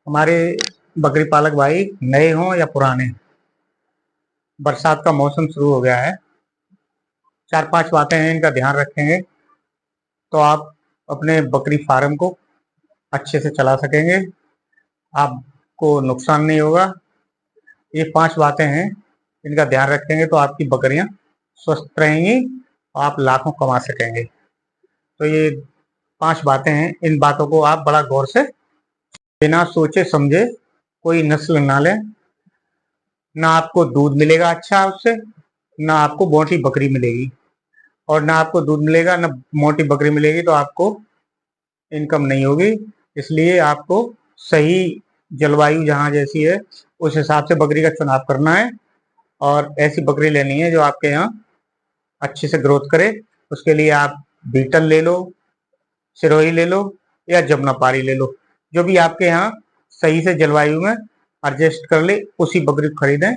हमारे बकरी पालक भाई नए हों या पुराने, बरसात का मौसम शुरू हो गया है। 4-5 बातें हैं, इनका ध्यान रखेंगे तो आप अपने बकरी फार्म को अच्छे से चला सकेंगे, आपको नुकसान नहीं होगा। ये 5 बातें हैं, इनका ध्यान रखेंगे तो आपकी बकरियां स्वस्थ रहेंगी और आप लाखों कमा सकेंगे। तो ये 5 बातें हैं, इन बातों को आप बड़ा गौर से, बिना सोचे समझे कोई नस्ल ना लें। ना आपको दूध मिलेगा अच्छा उससे, ना आपको मोटी बकरी मिलेगी, और ना आपको दूध मिलेगा ना मोटी बकरी मिलेगी तो आपको इनकम नहीं होगी। इसलिए आपको सही जलवायु जहाँ जैसी है उस हिसाब से बकरी का चुनाव करना है, और ऐसी बकरी लेनी है जो आपके यहाँ अच्छे से ग्रोथ करे। उसके लिए आप बीटल ले लो, सिरोही ले लो या जमुनापारी ले लो, जो भी आपके यहाँ सही से जलवायु में एडजस्ट कर ले उसी बकरी को खरीदें।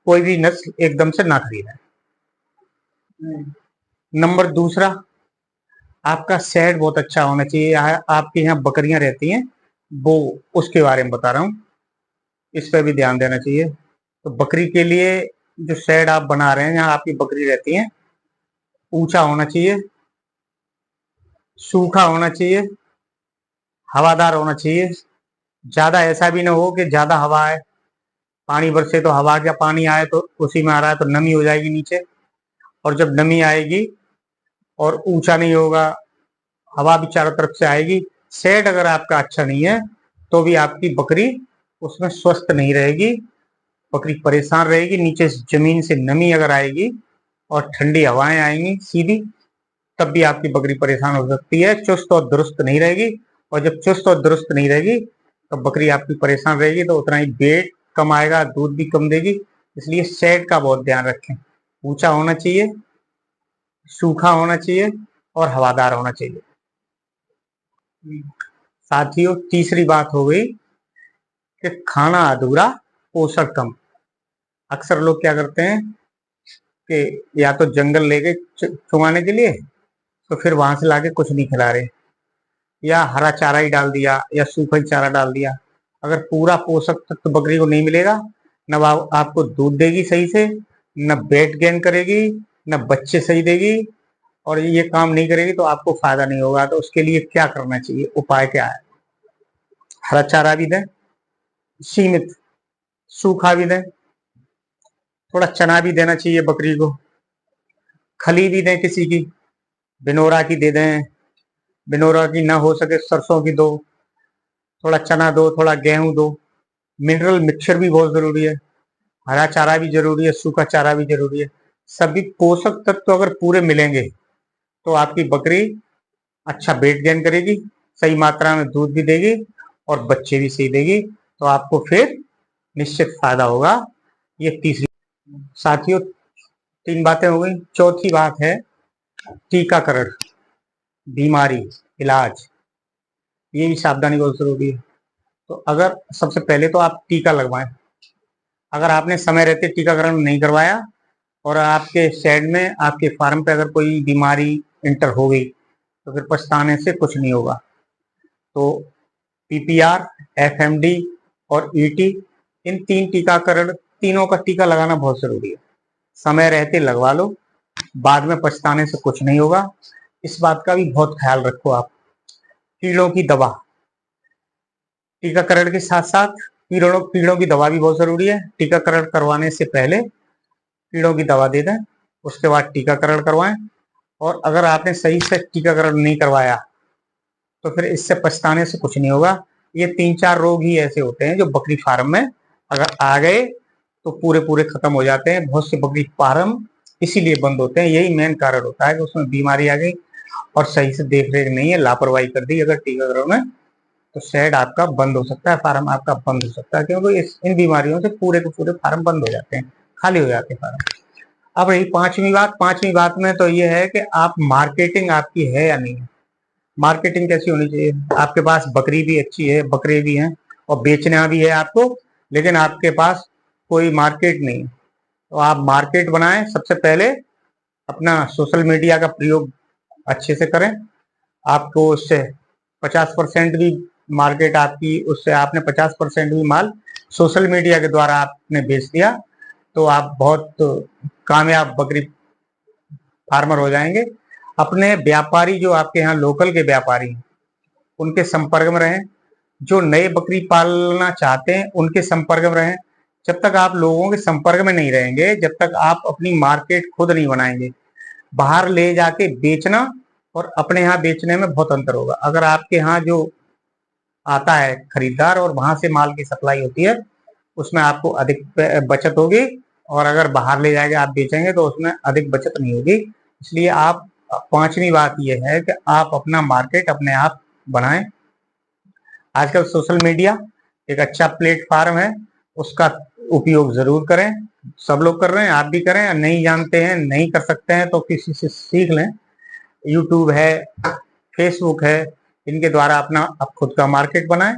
कोई भी नस्ल एकदम से ना खरीदें। नंबर दूसरा, आपका शेड बहुत अच्छा होना चाहिए। आपके यहाँ बकरियां रहती हैं वो, उसके बारे में बता रहा हूँ, इस पर भी ध्यान देना चाहिए। तो बकरी के लिए जो शेड आप बना रहे हैं, जहाँ आपकी बकरी रहती है, ऊंचा होना चाहिए, सूखा होना चाहिए, हवादार होना चाहिए। ज्यादा ऐसा भी ना हो कि ज्यादा हवा आए, पानी बरसे तो हवा का पानी आए तो उसी में आ रहा है तो नमी हो जाएगी नीचे, और जब नमी आएगी और ऊंचा नहीं होगा, हवा भी चारों तरफ से आएगी। शेड अगर आपका अच्छा नहीं है तो भी आपकी बकरी उसमें स्वस्थ नहीं रहेगी, बकरी परेशान रहेगी। नीचे जमीन से नमी अगर आएगी और ठंडी हवाएं आएंगी सीधी, तब भी आपकी बकरी परेशान हो सकती है, चुस्त और दुरुस्त नहीं रहेगी। और जब चुस्त और दुरुस्त नहीं रहेगी तो बकरी आपकी परेशान रहेगी, तो उतना ही वेट कम आएगा, दूध भी कम देगी। इसलिए शेड का बहुत ध्यान रखें, ऊंचा होना चाहिए, सूखा होना चाहिए और हवादार होना चाहिए। साथियों, तीसरी बात हो गई कि खाना अधूरा, पोषण कम। अक्सर लोग क्या करते हैं कि या तो जंगल ले गए चुगाने के लिए, तो फिर वहां से लाके कुछ नहीं खिला रहे, या हरा चारा ही डाल दिया या सूखा ही चारा डाल दिया। अगर पूरा पोषक तत्व बकरी को नहीं मिलेगा, न आपको दूध देगी सही से, न वेट गेन करेगी, न बच्चे सही देगी, और ये काम नहीं करेगी तो आपको फायदा नहीं होगा। तो उसके लिए क्या करना चाहिए, उपाय क्या है? हरा चारा भी दें, सीमित, सूखा भी दें, थोड़ा चना भी देना चाहिए बकरी को, खली भी दें किसी की, बिनोरा की दे दें, बिनोरा की ना हो सके सरसों की दो, थोड़ा चना दो, थोड़ा गेहूं दो। मिनरल मिक्सचर भी बहुत जरूरी है, हरा चारा भी जरूरी है, सूखा चारा भी जरूरी है। सभी पोषक तत्व अगर पूरे मिलेंगे तो आपकी बकरी अच्छा वेट गेन करेगी, सही मात्रा में दूध भी देगी और बच्चे भी सही देगी, तो आपको फिर निश्चित फायदा होगा। ये तीसरी। साथियों, 3 बातें हो गई। चौथी बात है टीकाकरण, बीमारी, इलाज। ये भी सावधानी बहुत जरूरी है। तो अगर सबसे पहले तो आप टीका लगवाएं। अगर आपने समय रहते टीकाकरण नहीं करवाया और आपके शेड में, आपके फार्म पे अगर कोई बीमारी इंटर हो गई तो फिर पछताने से कुछ नहीं होगा। तो पीपीआर, एफएमडी और ईटी, इन 3 टीकाकरण, तीनों का टीका लगाना बहुत जरूरी है। समय रहते लगवा लो, बाद में पछताने से कुछ नहीं होगा। इस बात का भी बहुत ख्याल रखो आप। कीड़ों की दवा, टीकाकरण के साथ साथ कीड़ों की दवा भी बहुत जरूरी है। टीकाकरण करवाने से पहले कीड़ों की दवा दे दें, उसके बाद टीकाकरण करवाएं। और अगर आपने सही से टीकाकरण नहीं करवाया तो फिर इससे पछताने से कुछ नहीं होगा। ये 3-4 रोग ही ऐसे होते हैं जो बकरी फार्म में अगर आ गए तो पूरे पूरे खत्म हो जाते हैं। बहुत से बकरी फार्म इसीलिए बंद होते हैं, यही मेन कारण होता है कि उसमें बीमारी आ गई और सही से देख रेख नहीं है, लापरवाही कर दी अगर टीकाकरण में, तो शेड आपका बंद हो सकता है, फार्म आपका बंद हो सकता है, क्योंकि इन बीमारियों से पूरे के पूरे फार्म बंद हो जाते हैं, खाली हो जाते हैं फार्म। अब रही पांचवी बात में तो ये है कि आप मार्केटिंग आपकी है या नहीं है। मार्केटिंग कैसी होनी चाहिए? आपके पास बकरी भी अच्छी है, बकरे भी हैं और बेचना भी है आपको, लेकिन आपके पास कोई मार्केट नहीं, तो आप मार्केट बनाएं। सबसे पहले अपना सोशल मीडिया का प्रयोग अच्छे से करें। आपको उससे 50% भी मार्केट आपकी, उससे आपने 50% भी माल सोशल मीडिया के द्वारा आपने बेच दिया तो आप बहुत कामयाब बकरी फार्मर हो जाएंगे। अपने व्यापारी जो आपके यहाँ लोकल के व्यापारी हैं उनके संपर्क में रहें, जो नए बकरी पालना चाहते हैं उनके संपर्क में रहें। जब तक आप लोगों के संपर्क में नहीं रहेंगे, जब तक आप अपनी मार्केट खुद नहीं बनाएंगे, बाहर ले जाके बेचना और अपने यहाँ बेचने में बहुत अंतर होगा। अगर आपके यहाँ जो आता है खरीदार और वहां से माल की सप्लाई होती है उसमें आपको अधिक बचत होगी, और अगर बाहर ले जाके आप बेचेंगे तो उसमें अधिक बचत नहीं होगी। इसलिए आप, पांचवी बात यह है कि आप अपना मार्केट अपने आप बनाएं। आजकल सोशल मीडिया एक अच्छा प्लेटफॉर्म है, उसका उपयोग जरूर करें। सब लोग कर रहे हैं, आप भी करें। नहीं जानते हैं, नहीं कर सकते हैं तो किसी से सीख लें। यूट्यूब है, फेसबुक है, इनके द्वारा अपना आप खुद का मार्केट बनाएं,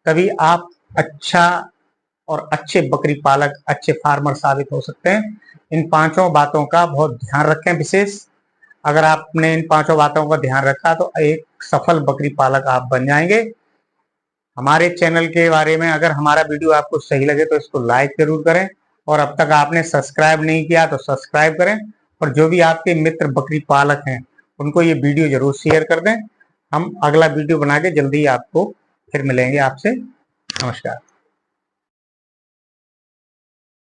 तभी आप अच्छा और अच्छे बकरी पालक, अच्छे फार्मर साबित हो सकते हैं। इन पांचों बातों का बहुत ध्यान रखें विशेष। अगर आपने इन पांचों बातों का ध्यान रखा तो एक सफल बकरी पालक आप बन जाएंगे। हमारे चैनल के बारे में अगर हमारा वीडियो आपको सही लगे तो इसको लाइक जरूर करें, और अब तक आपने सब्सक्राइब नहीं किया तो सब्सक्राइब करें, और जो भी आपके मित्र बकरी पालक हैं उनको ये वीडियो जरूर शेयर कर दें। हम अगला वीडियो बना के जल्दी आपको फिर मिलेंगे आपसे। नमस्कार।